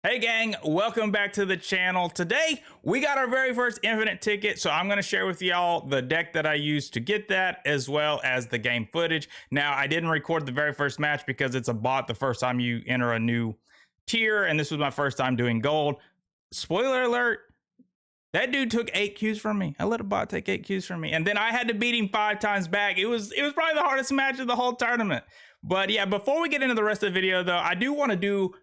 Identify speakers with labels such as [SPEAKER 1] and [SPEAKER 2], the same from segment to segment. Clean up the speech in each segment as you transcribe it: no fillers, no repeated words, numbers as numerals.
[SPEAKER 1] Hey gang, welcome back to the channel. Today, we got our very first infinite ticket, so I'm gonna share with y'all the deck that I used to get that, as well as the game footage. Now, I didn't record the very first match because it's a bot the first time you enter a new tier, and this was my first time doing gold. Spoiler alert, that dude took 8 Qs from me. I let a bot take 8 Qs from me, and then I had to beat him 5 times back. It was probably the hardest match of the whole tournament. But yeah, before we get into the rest of the video though, I do wanna do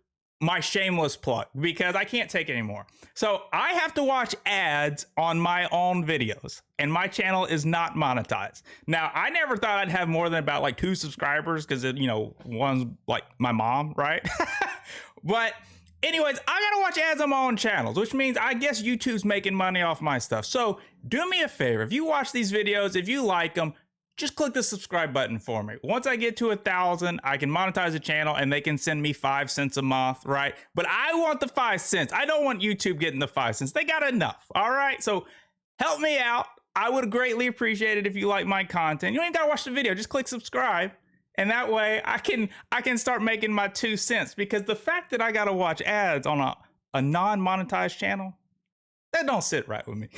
[SPEAKER 1] my shameless plug because I can't take it anymore. So I have to watch ads on my own videos and my channel is not monetized. Now, I never thought I'd have more than about like 2 subscribers because, you know, one's like my mom, right? But anyways, I gotta watch ads on my own channels, which means I guess YouTube's making money off my stuff. So do me a favor, if you watch these videos, if you like them, just click the subscribe button for me. Once I get to 1,000, I can monetize the channel and they can send me 5 cents a month, right? But I want the 5 cents. I don't want YouTube getting the 5 cents. They got enough, all right? So help me out. I would greatly appreciate it if you like my content. You don't even gotta watch the video, just click subscribe. And that way I can start making my 2 cents, because the fact that I gotta watch ads on a non-monetized channel, that don't sit right with me.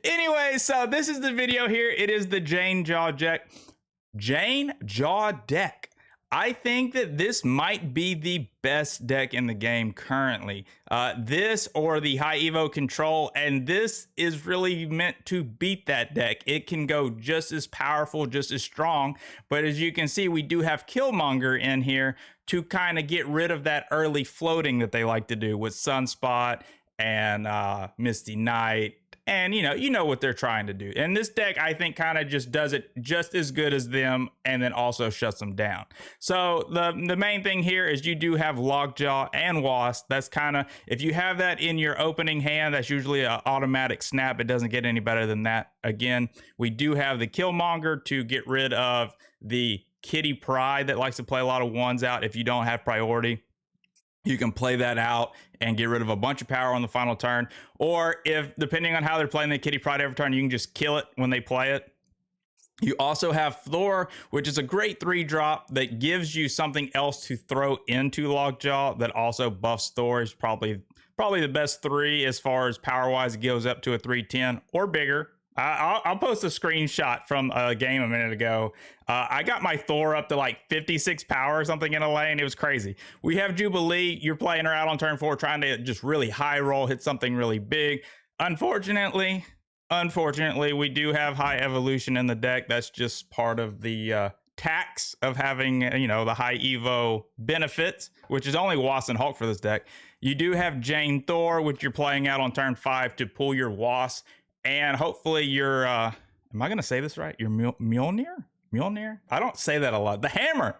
[SPEAKER 1] Anyway, so this is the video here. It is the Jane Jaw deck. Jane Jaw deck. I think that this might be the best deck in the game currently. This or the high EVO control, and this is really meant to beat that deck. It can go just as powerful, just as strong, but as you can see, we do have Killmonger in here to kind of get rid of that early floating that they like to do with Sunspot and Misty Knight. And you know what they're trying to do. And this deck, I think, kind of just does it just as good as them, and then also shuts them down. So the main thing here is you do have Lockjaw and Wasp. That's kind of, if you have that in your opening hand, that's usually an automatic snap. It doesn't get any better than that. Again, we do have the Killmonger to get rid of the Kitty Pryde that likes to play a lot of ones out if you don't have priority. You can play that out and get rid of a bunch of power on the final turn. Or if, depending on how they're playing the Kitty Pryde every turn, you can just kill it when they play it. You also have Thor, which is a great 3-drop that gives you something else to throw into Lockjaw that also buffs Thor. Is probably the best 3 as far as power-wise. It goes up to a 310 or bigger. I'll post a screenshot from a game a minute ago. I got my Thor up to like 56 power or something in a lane. It was crazy. We have Jubilee. You're playing her out on turn 4, trying to just really high roll, hit something really big. Unfortunately, we do have high evolution in the deck. That's just part of the tax of having, the high Evo benefits, which is only Wasp and Hulk for this deck. You do have Jane Thor, which you're playing out on turn 5 to pull your Wasp. And hopefully your, am I going to say this right? Your Mjolnir? I don't say that a lot. The hammer,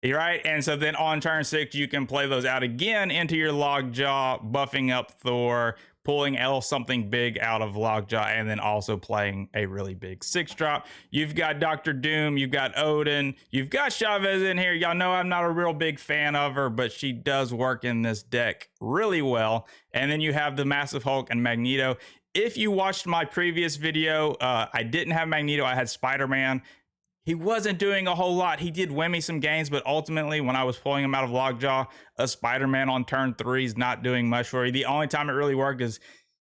[SPEAKER 1] right? And so then on turn 6, you can play those out again into your Lockjaw, buffing up Thor, pulling something big out of Lockjaw, and then also playing a really big 6-drop. You've got Dr. Doom, you've got Odin, you've got Chavez in here. Y'all know I'm not a real big fan of her, but she does work in this deck really well. And then you have the Massive Hulk and Magneto. If you watched my previous video, I didn't have Magneto, I had Spider-Man. He wasn't doing a whole lot. He did win me some games, but ultimately when I was pulling him out of Lockjaw, a Spider-Man on turn 3 is not doing much for you. The only time it really worked is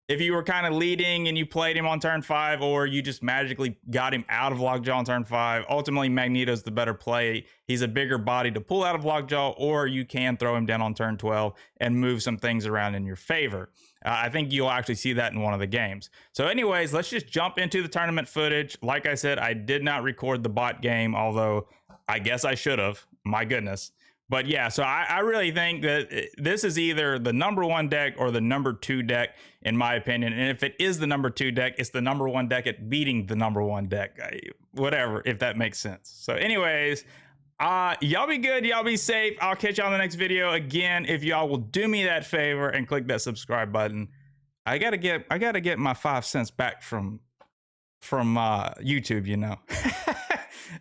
[SPEAKER 1] if you were kind of leading and you played him on turn 5, or you just magically got him out of Lockjaw on turn 5. Ultimately, Magneto's the better play. He's a bigger body to pull out of Lockjaw, or you can throw him down on turn 12 and move some things around in your favor. I think you'll actually see that in one of the games. So anyways, let's just jump into the tournament footage. Like I said, I did not record the bot game, although I guess I should have. My goodness. But yeah, so I really think that this is either the #1 deck or the #2 deck, in my opinion. And if it is the #2 deck, it's the #1 deck at beating the #1 deck. Whatever, if that makes sense. So anyways, y'all be good, y'all be safe. I'll catch y'all in the next video. Again, if y'all will do me that favor and click that subscribe button, I gotta get my 5 cents back from YouTube,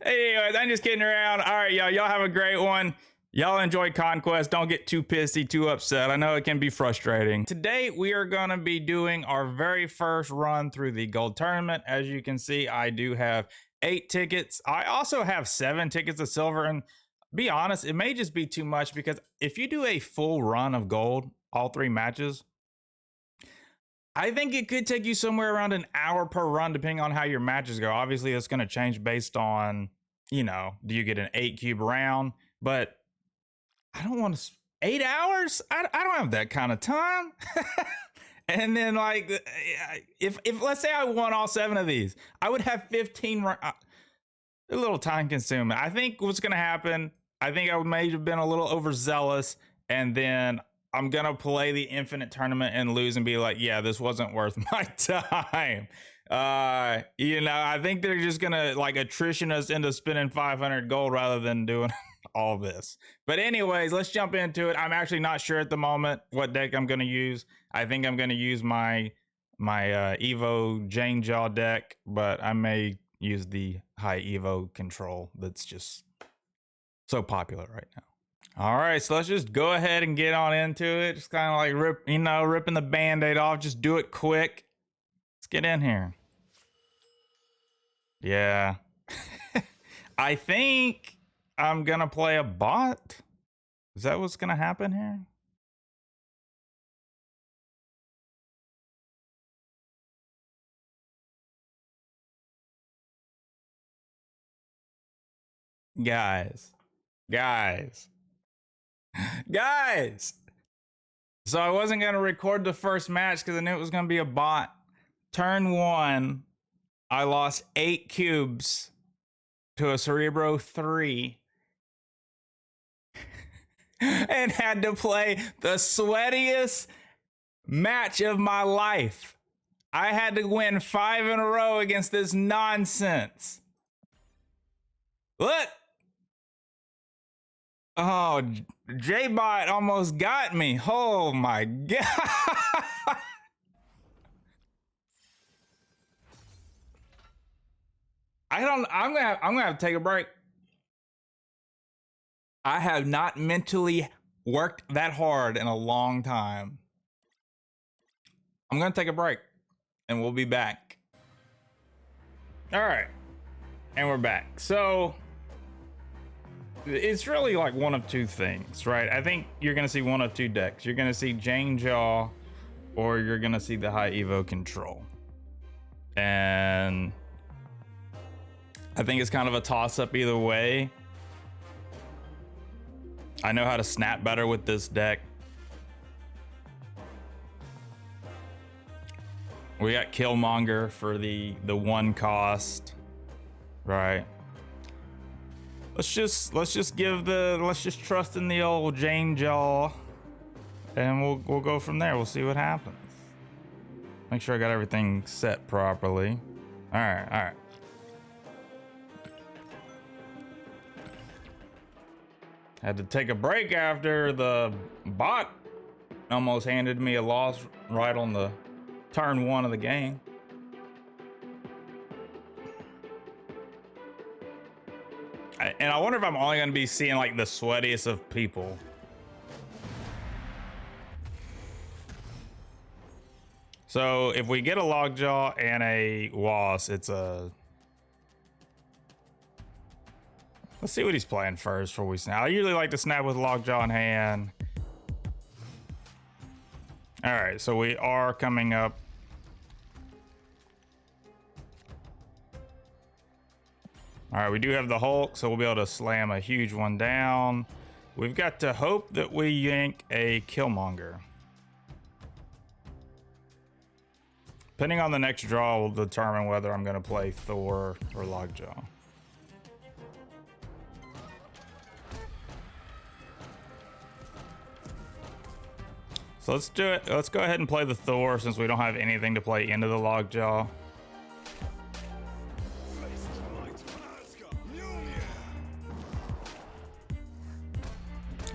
[SPEAKER 1] Anyways, I'm just kidding around. All right, y'all have a great one. Y'all enjoy Conquest. Don't get too pissy, too upset. I know it can be frustrating. Today, we are going to be doing our very first run through the gold tournament. As you can see, I do have 8 tickets. I also have 7 tickets of silver, and be honest, it may just be too much because if you do a full run of gold, all 3 matches, I think it could take you somewhere around an hour per run, depending on how your matches go. Obviously, it's going to change based on, you know, do you get an 8 cube round? But I don't want to 8 hours. I don't have that kind of time. And then, like, if let's say I won all 7 of these, I would have 15. A little time consuming. I think what's going to happen, I think I may have been a little overzealous, and then I'm going to play the infinite tournament and lose and be like, yeah, this wasn't worth my time. You know, I think they're just going to like attrition us into spending 500 gold rather than doing all this. But anyways, let's jump into it. I'm actually not sure at the moment what deck I'm going to use. I think I'm going to use my EVO Jane Jaw deck, but I may use the high EVO control that's just so popular right now. All right, so let's just go ahead and get on into it. Just kind of like ripping the band-aid off. Just do it quick. Let's get in here. Yeah. I think I'm gonna play a bot. Is that what's gonna happen here? Guys. So I wasn't gonna record the first match because I knew it was gonna be a bot. Turn 1, I lost 8 cubes to a Cerebro 3 and had to play the sweatiest match of my life. I had to win 5 in a row against this nonsense. Look. Oh, J-Bot almost got me. Oh my God. I'm gonna have to take a break. I have not mentally worked that hard in a long time. I'm gonna take a break and we'll be back. All right, and we're back. So it's really like one of 2 things, right? I think you're gonna see one of 2 decks. You're gonna see Jane Jaw, or you're gonna see the high EVO control. And I think it's kind of a toss-up either way. I know how to snap better with this deck. We got Killmonger for the 1 cost, right? Let's just trust in the old Jane Jaw, and we'll go from there. We'll see what happens. Make sure I got everything set properly. All right. Had to take a break after the bot almost handed me a loss right on the turn 1 of the game. And I wonder if I'm only going to be seeing like the sweatiest of people. So if we get a Lockjaw and a Was, it's a... Let's see what he's playing first before we snap. I usually like to snap with Lockjaw in hand. All right, so we are coming up. All right, we do have the Hulk, so we'll be able to slam a huge one down. We've got to hope that we yank a Killmonger. Depending on the next draw will determine whether I'm gonna play Thor or Lockjaw. So let's do it. Let's go ahead and play the Thor since we don't have anything to play into the Lockjaw.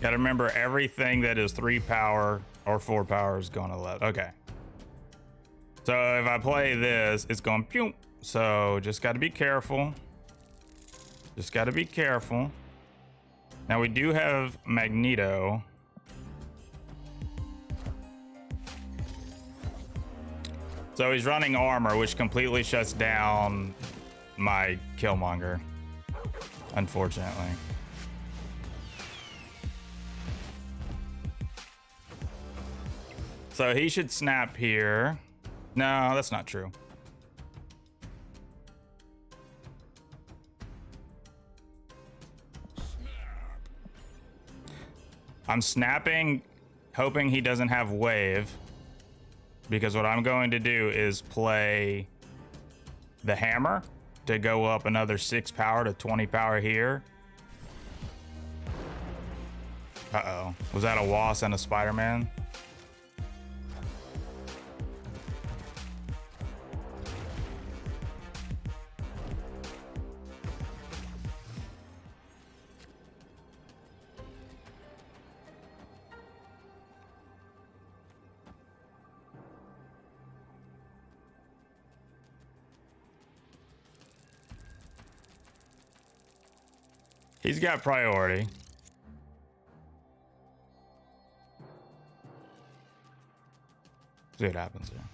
[SPEAKER 1] Gotta remember everything that is 3 power or 4 power is going to let. Okay. So if I play this, it's going pew. So just gotta be careful. Just gotta be careful. Now we do have Magneto. So he's running armor, which completely shuts down my Killmonger, unfortunately. So he should snap here. No, that's not true. I'm snapping, hoping he doesn't have wave, because what I'm going to do is play the hammer to go up another 6 power to 20 power here. Uh-oh. Was that a wasp and a Spider-Man? He's got priority. See what happens here.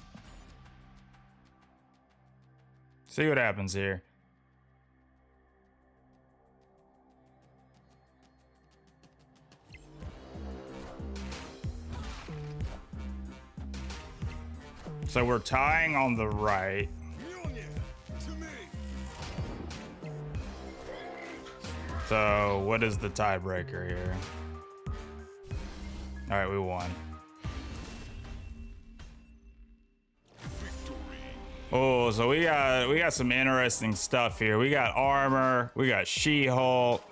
[SPEAKER 1] See what happens here. So we're tying on the right. So what is the tiebreaker here? All right, we won. Oh, so we got some interesting stuff here. We got armor, we got She-Hulk.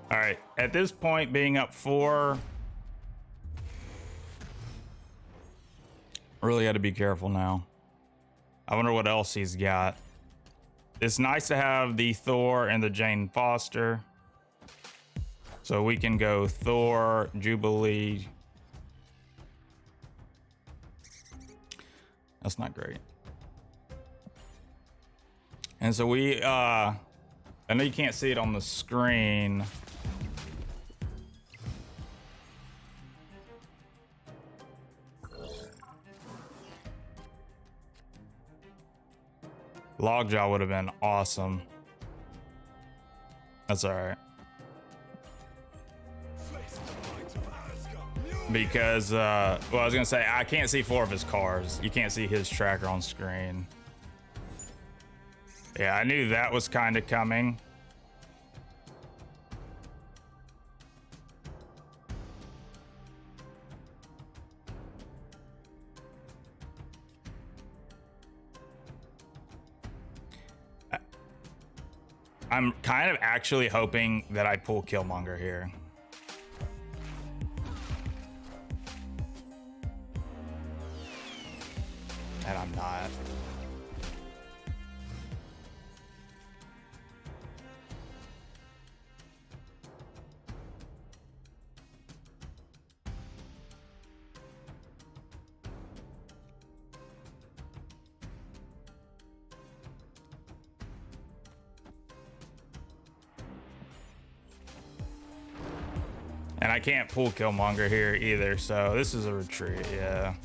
[SPEAKER 1] All right, at this point, being up 4, really got to be careful now. I wonder what else he's got. It's nice to have the Thor and the Jane Foster. So we can go Thor, Jubilee. That's not great. And so we, I know you can't see it on the screen. Lockjaw would have been awesome. That's all right. Because, well, I was gonna say, I can't see 4 of his cars. You can't see his tracker on screen. Yeah, I knew that was kind of coming. I'm kind of actually hoping that I pull Killmonger here. And I'm not. And I can't pull Killmonger here either, so this is a retreat, yeah.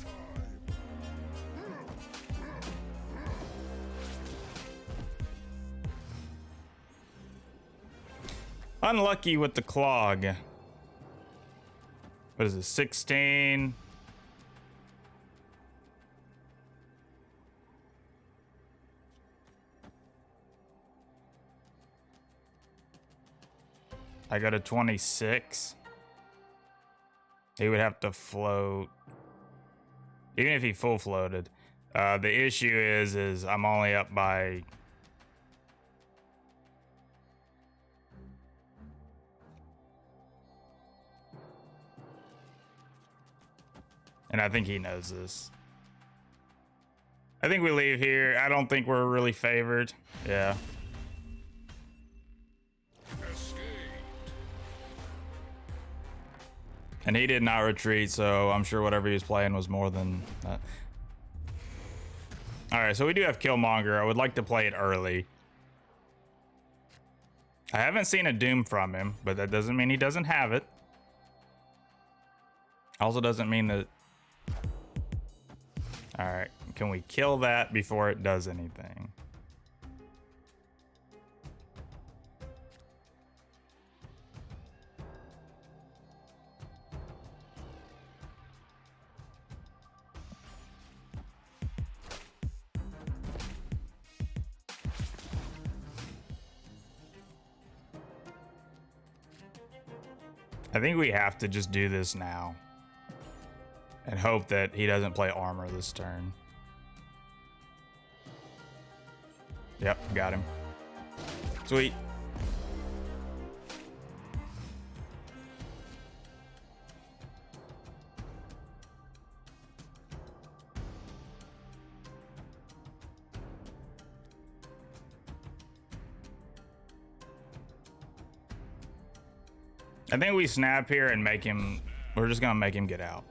[SPEAKER 1] Unlucky with the clog. What is it, 16? I got a 26. He would have to float. Even if he full floated. The issue is I'm only up by... And I think he knows this. I think we leave here. I don't think we're really favored. Yeah. And he did not retreat, so I'm sure whatever he was playing was more than that. All right, so we do have Killmonger. I would like to play it early. I haven't seen a Doom from him, but that doesn't mean he doesn't have it. Also doesn't mean that... All right, can we kill that before it does anything? I think we have to just do this now and hope that he doesn't play armor this turn. Yep, got him. Sweet. I think we snap here and make him, we're just gonna make him get out.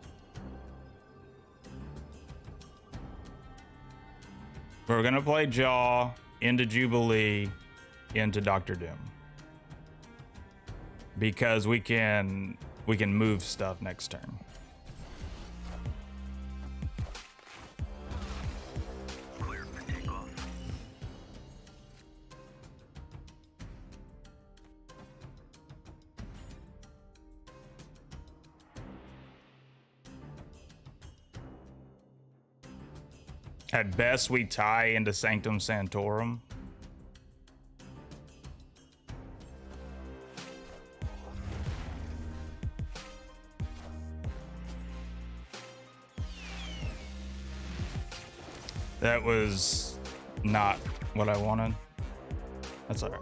[SPEAKER 1] We're gonna play Jaw into Jubilee into Doctor Doom. Because we can move stuff next turn. At best, we tie into Sanctum Sanctorum. That was not what I wanted. That's all right.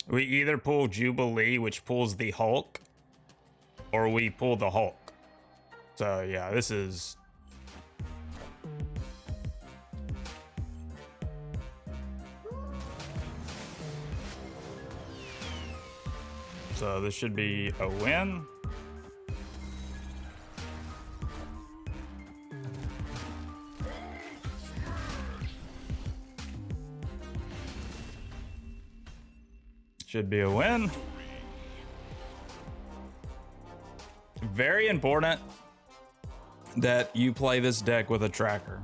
[SPEAKER 1] We either pull Jubilee, which pulls the Hulk, or we pull the Hulk. So yeah, this is... So this should be a win. Should be a win. Very important that you play this deck with a tracker.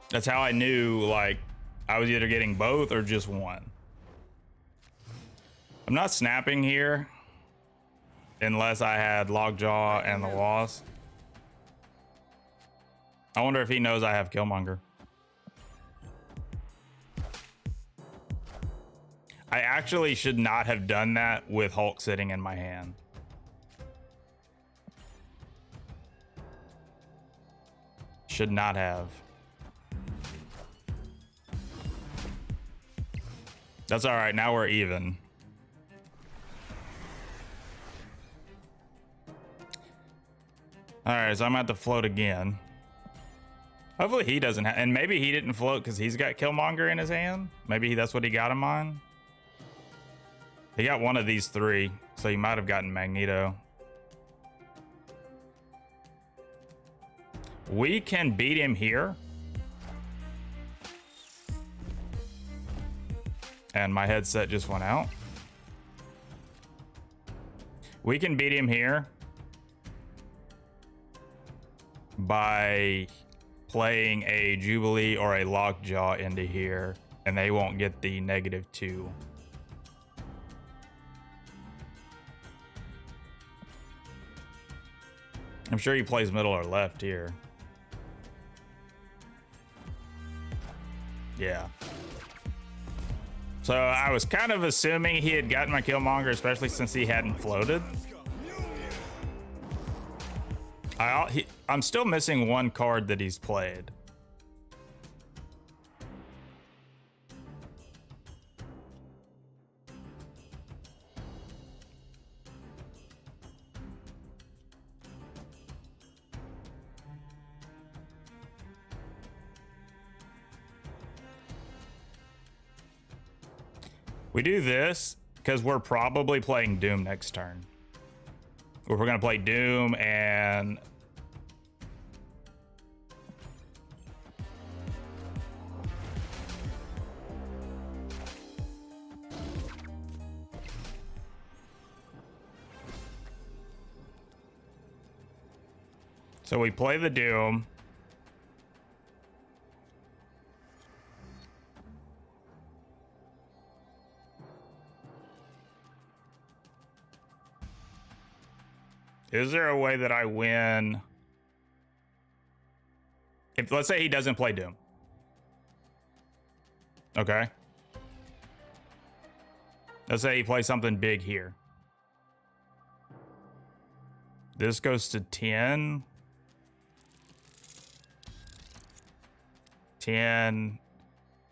[SPEAKER 1] That's how I knew, like, I was either getting both or just one. I'm not snapping here unless I had Lockjaw and the Wasp. I wonder if he knows I have Killmonger. I actually should not have done that with Hulk sitting in my hand. Should not have. That's all right. Now we're even. All right, so I'm at the float again. Hopefully he doesn't have, and maybe he didn't float because he's got Killmonger in his hand. Maybe that's what he got him on. He got one of these three, so he might have gotten Magneto. We can beat him here. And my headset just went out. We can beat him here by playing a Jubilee or a Lockjaw into here, and they won't get the -2. I'm sure he plays middle or left here. Yeah. So I was kind of assuming he had gotten my Killmonger, especially since he hadn't floated. I'm still missing one card that he's played. We do this because we're probably playing Doom next turn. We're going to play Doom and... So we play the Doom. Is there a way that I win? If, let's say he doesn't play Doom. Okay. Let's say he plays something big here. This goes to 10. 10.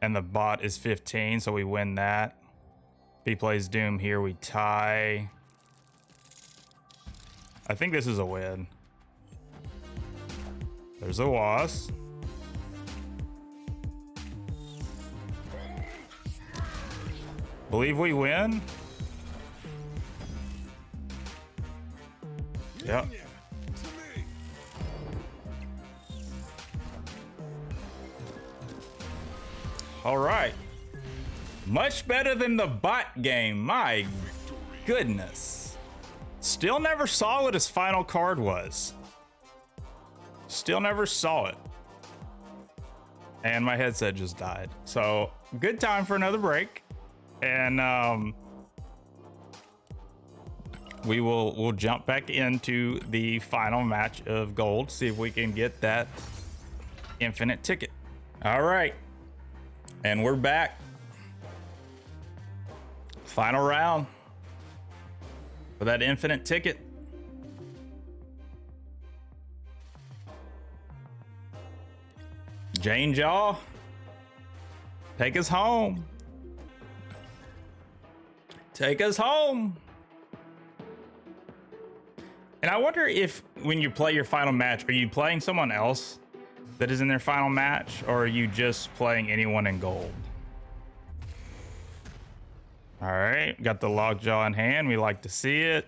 [SPEAKER 1] And the bot is 15, so we win that. If he plays Doom here, we tie. I think this is a win. There's a wasp. Believe we win. Yep. All right. Much better than the bot game. My goodness. Still never saw what his final card was. Still never saw it. And my headset just died. So good time for another break. And we'll jump back into the final match of gold, see if we can get that infinite ticket. All right. And we're back. Final round for that infinite ticket. Jane Jaw, take us home. Take us home. And I wonder if when you play your final match, are you playing someone else that is in their final match, or are you just playing anyone in gold? All right, got the lockjaw in hand. We like to see it.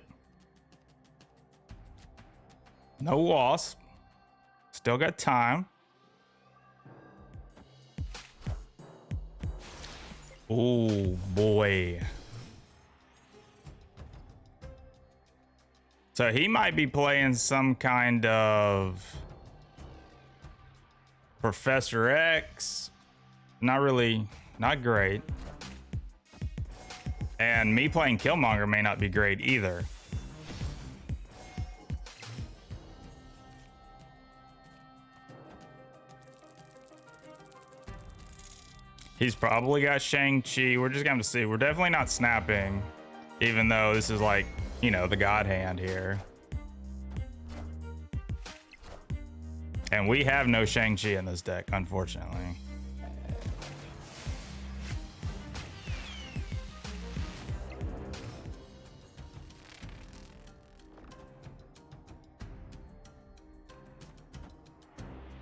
[SPEAKER 1] No wasp. Still got time. Oh boy. So he might be playing some kind of Professor X. Not really, not great. And me playing Killmonger may not be great either. He's probably got Shang-Chi. We're just going to see. We're definitely not snapping, even though this is like, you know, the God Hand here. And we have no Shang-Chi in this deck, unfortunately.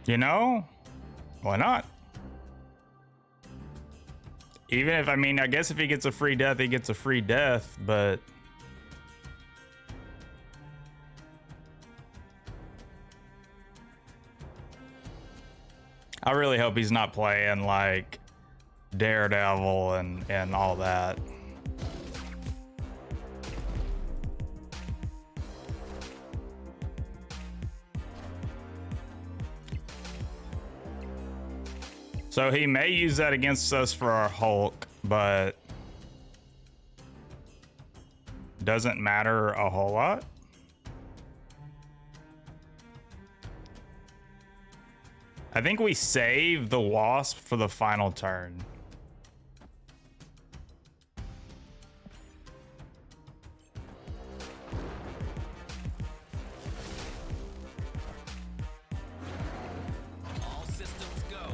[SPEAKER 1] You know, why not? Even if, I mean, I guess if he gets a free death, he gets a free death, but I really hope he's not playing like Daredevil and all that. So he may use that against us for our Hulk, but doesn't matter a whole lot. I think we save the Wasp for the final turn.
[SPEAKER 2] All systems go.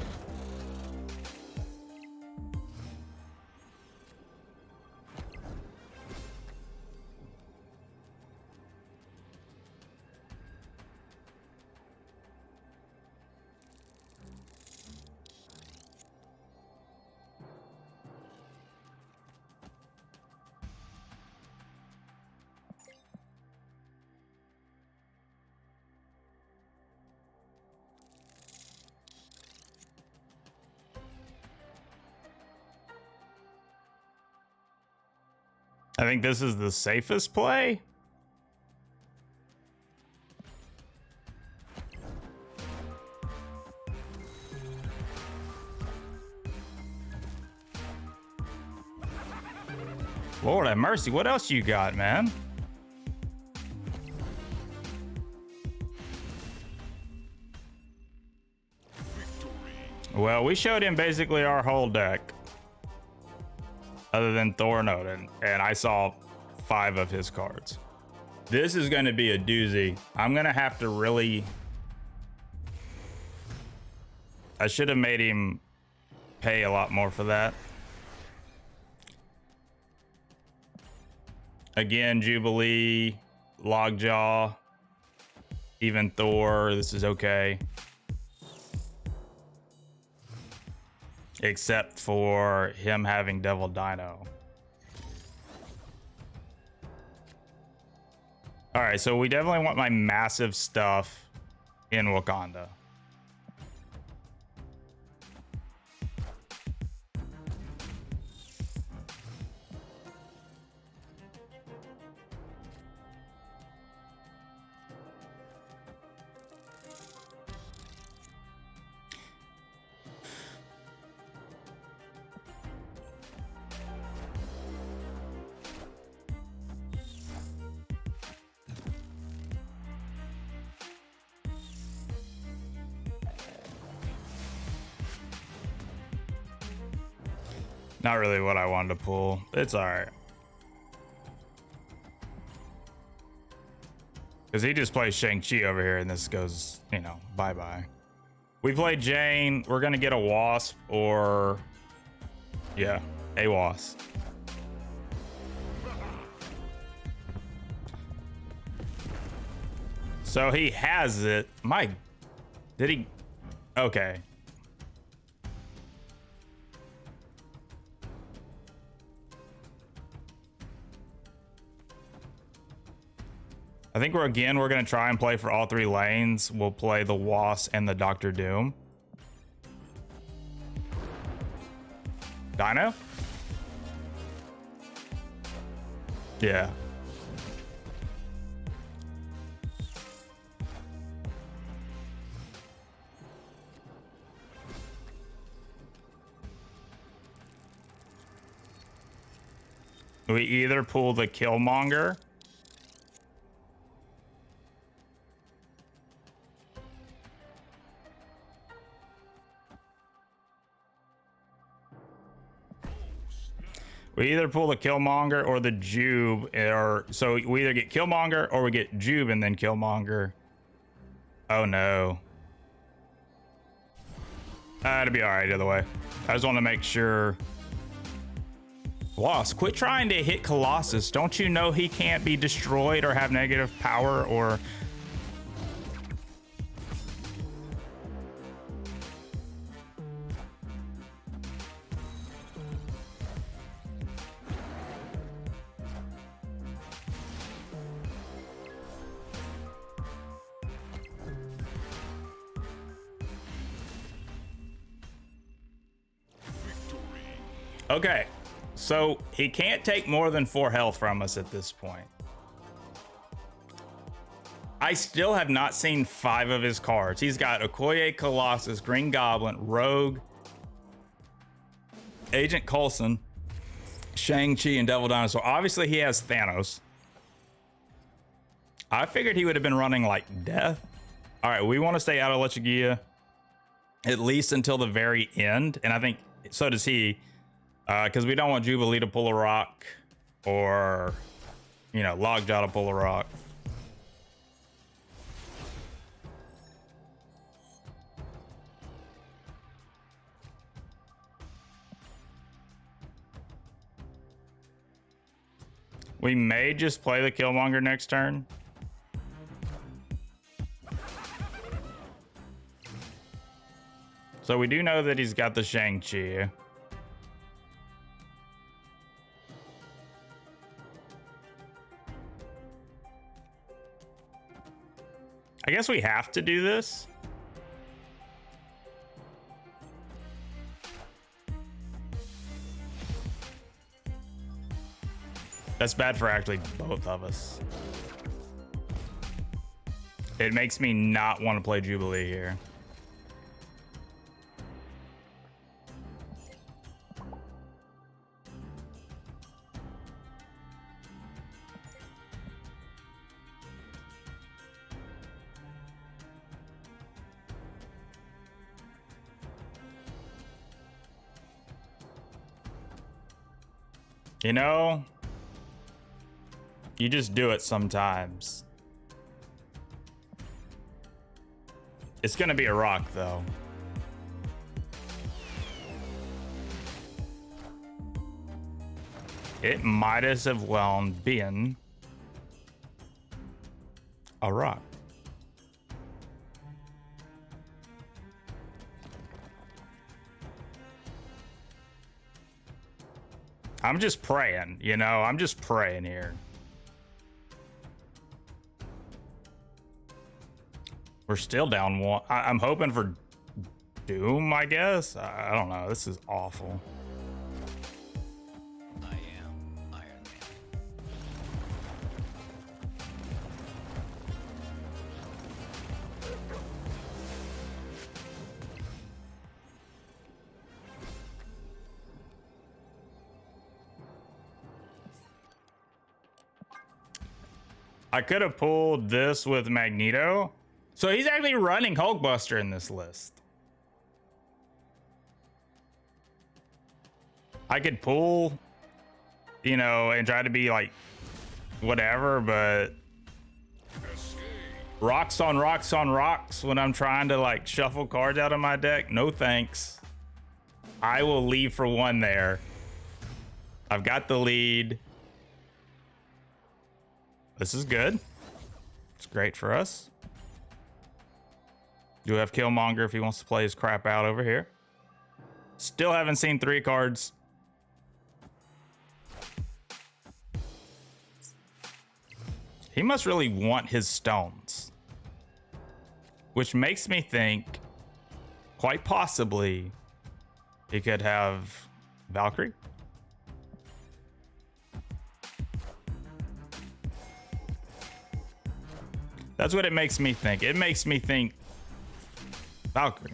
[SPEAKER 1] I think this is the safest play. Lord have mercy. What else you got, man? Well, we showed him basically our whole deck. Other than Thor and Odin. And I saw 5 of his cards. This is going to be a doozy. I'm going to have to really... I should have made him pay a lot more for that. Again, Jubilee, Lockjaw, even Thor. This is okay. Except for him having Devil Dino. All right, so we definitely want my massive stuff in Wakanda. Not really what I wanted to pull. It's all right. Because he just plays Shang-Chi over here and this goes, you know, bye-bye. We played Jane. We're going to get a Wasp or... yeah, a Wasp. So he has it. Did he? Okay. I think we're going to try and play for all 3 lanes. We'll play the Wasp and the Doctor Doom. Dino? Yeah. We either pull the Killmonger or the Jube, or so we either get Killmonger or we get Jube and then Killmonger. Oh no. It'll be all right either way. I just want to make sure. Wasp, quit trying to hit Colossus. Don't you know he can't be destroyed or have negative power or... Okay, so he can't take more than 4 health from us at this point. I still have not seen 5 of his cards. He's got Okoye, Colossus, Green Goblin, Rogue, Agent Coulson, Shang-Chi, and Devil Dino. So obviously he has Thanos. I figured he would have been running like Death. All right, we want to stay out of Lechigia at least until the very end. And I think so does he. Because we don't want Jubilee to pull a rock or, you know, Lockjaw to pull a rock. We may just play the Killmonger next turn. So we do know that he's got the Shang-Chi. I guess we have to do this. That's bad for actually both of us. It makes me not want to play Jubilee here. You know, you just do it sometimes. It's gonna be a rock though. It might as well been a rock. I'm just praying, you know, I'm just praying here. We're still down one. I'm hoping for Doom, I guess. I don't know. This is awful.
[SPEAKER 2] I am Iron Man.
[SPEAKER 1] I could have pulled this with Magneto. So he's actually running Hulkbuster in this list. I could pull, you know, and try to be like whatever, but rocks on rocks on rocks when I'm trying to like shuffle cards out of my deck. No thanks. I will leave for one there. I've got the lead. This is good. It's great for us. Do have Killmonger if he wants to play his crap out over here. Still haven't seen 3 cards. He must really want his stones. Which makes me think, quite possibly, he could have Valkyrie. That's what it makes me think. It makes me think Valkyrie.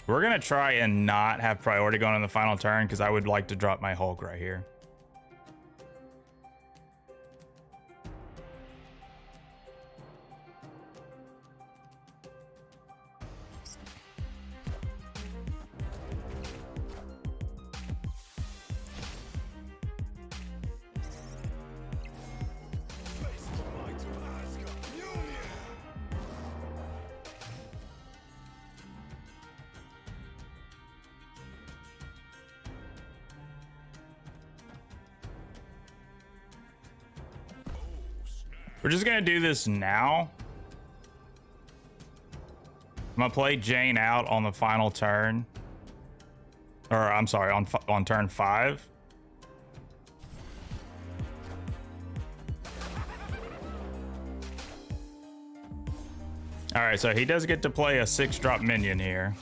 [SPEAKER 1] We're gonna try and not have priority going in the final turn because I would like to drop my Hulk right here. We're just gonna do this now. I'm gonna play Jane out on the final turn, or I'm sorry, on turn 5. All right, so he does get to play a 6-drop minion here.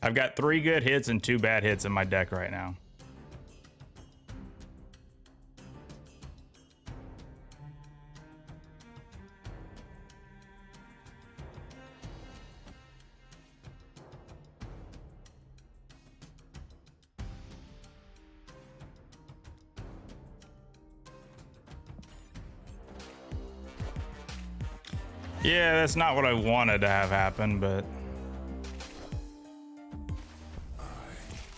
[SPEAKER 1] I've got 3 good hits and 2 bad hits in my deck right now. Yeah, that's not what I wanted to have happen, but...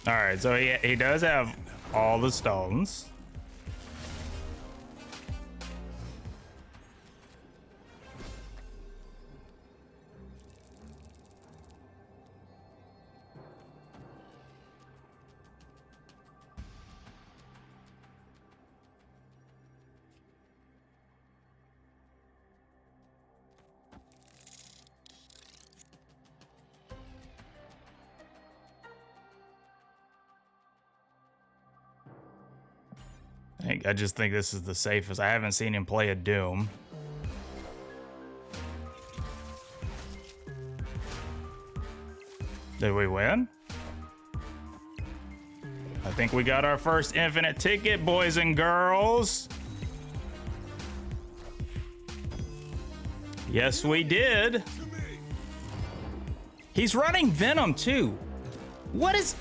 [SPEAKER 1] All right, so he does have all the stones. I just think this is the safest. I haven't seen him play a Doom. Did we win? I think we got our first infinite ticket, boys and girls. Yes, we did. He's running Venom too. What is...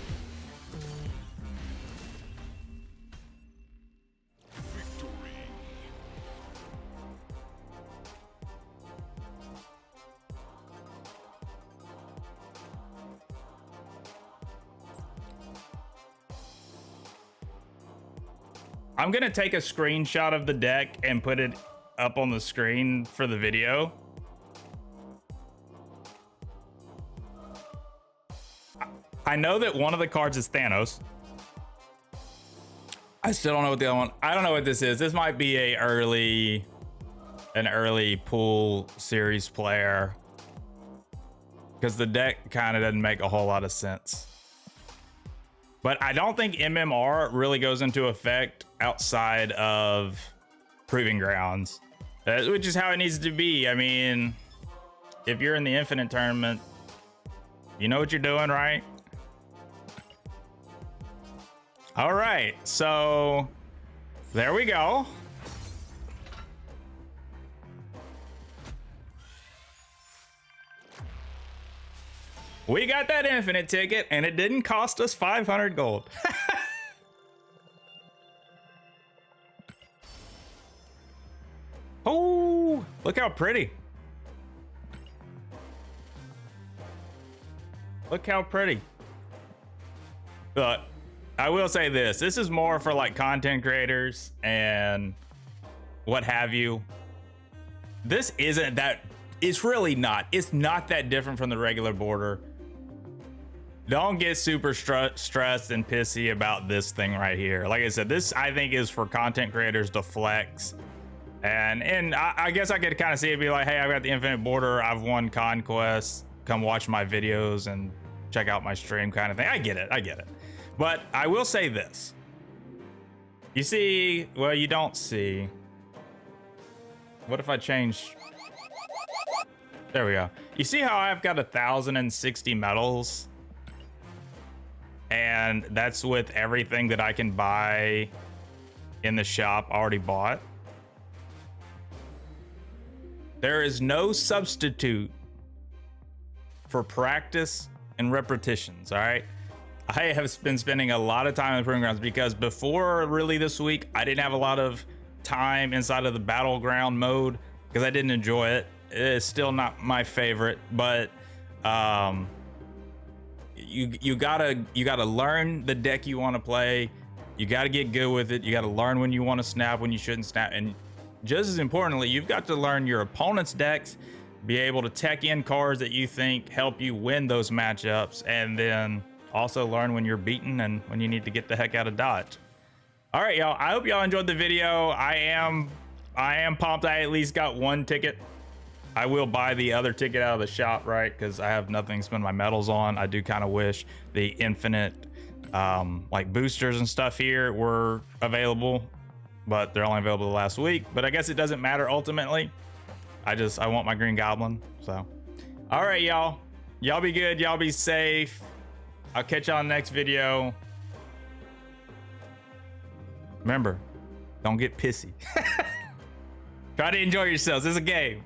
[SPEAKER 1] I'm gonna take a screenshot of the deck and put it up on the screen for the video. I know that one of the cards is Thanos. I still don't know what the other one. I don't know what this is. This might be an early pool series player, because the deck kind of doesn't make a whole lot of sense. But I don't think MMR really goes into effect outside of Proving Grounds, which is how it needs to be. I mean, if you're in the Infinite tournament, you know what you're doing, right? All right, so there we go. We got that infinite ticket, and it didn't cost us 500 gold. Oh, look how pretty. Look how pretty. Look, I will say this. This is more for like content creators and what have you. This isn't that, it's really not. It's not that different from the regular border. Don't get super stressed and pissy about this thing right here. Like I said, this I think is for content creators to flex. And I guess I could kind of see it be like, hey, I've got the infinite border. I've won Conquest. Come watch my videos and check out my stream kind of thing. I get it. I get it. But I will say this. You see, well, you don't see. What if I change? There we go. You see how I've got 1,060 medals? And that's with everything that I can buy in the shop already bought. There is no substitute for practice and repetitions, all right? I have been spending a lot of time in the Proving Grounds because before really this week, I didn't have a lot of time inside of the battleground mode because I didn't enjoy it. It's still not my favorite, but you gotta learn the deck you want to play. You gotta get good with it. You gotta learn when you want to snap, when you shouldn't snap, and just as importantly, you've got to learn your opponent's decks, be able to tech in cards that you think help you win those matchups, and then also learn when you're beaten and when you need to get the heck out of dodge. All right, y'all. I hope y'all enjoyed the video. I am pumped. I at least got one ticket. I will buy the other ticket out of the shop, right? Because I have nothing to spend my medals on. I do kind of wish the infinite like boosters and stuff here were available, but they're only available the last week. But I guess it doesn't matter ultimately. I want my green goblin. So, all right, y'all. Y'all be good. Y'all be safe. I'll catch y'all in the next video. Remember, don't get pissy. Try to enjoy yourselves. It's a game.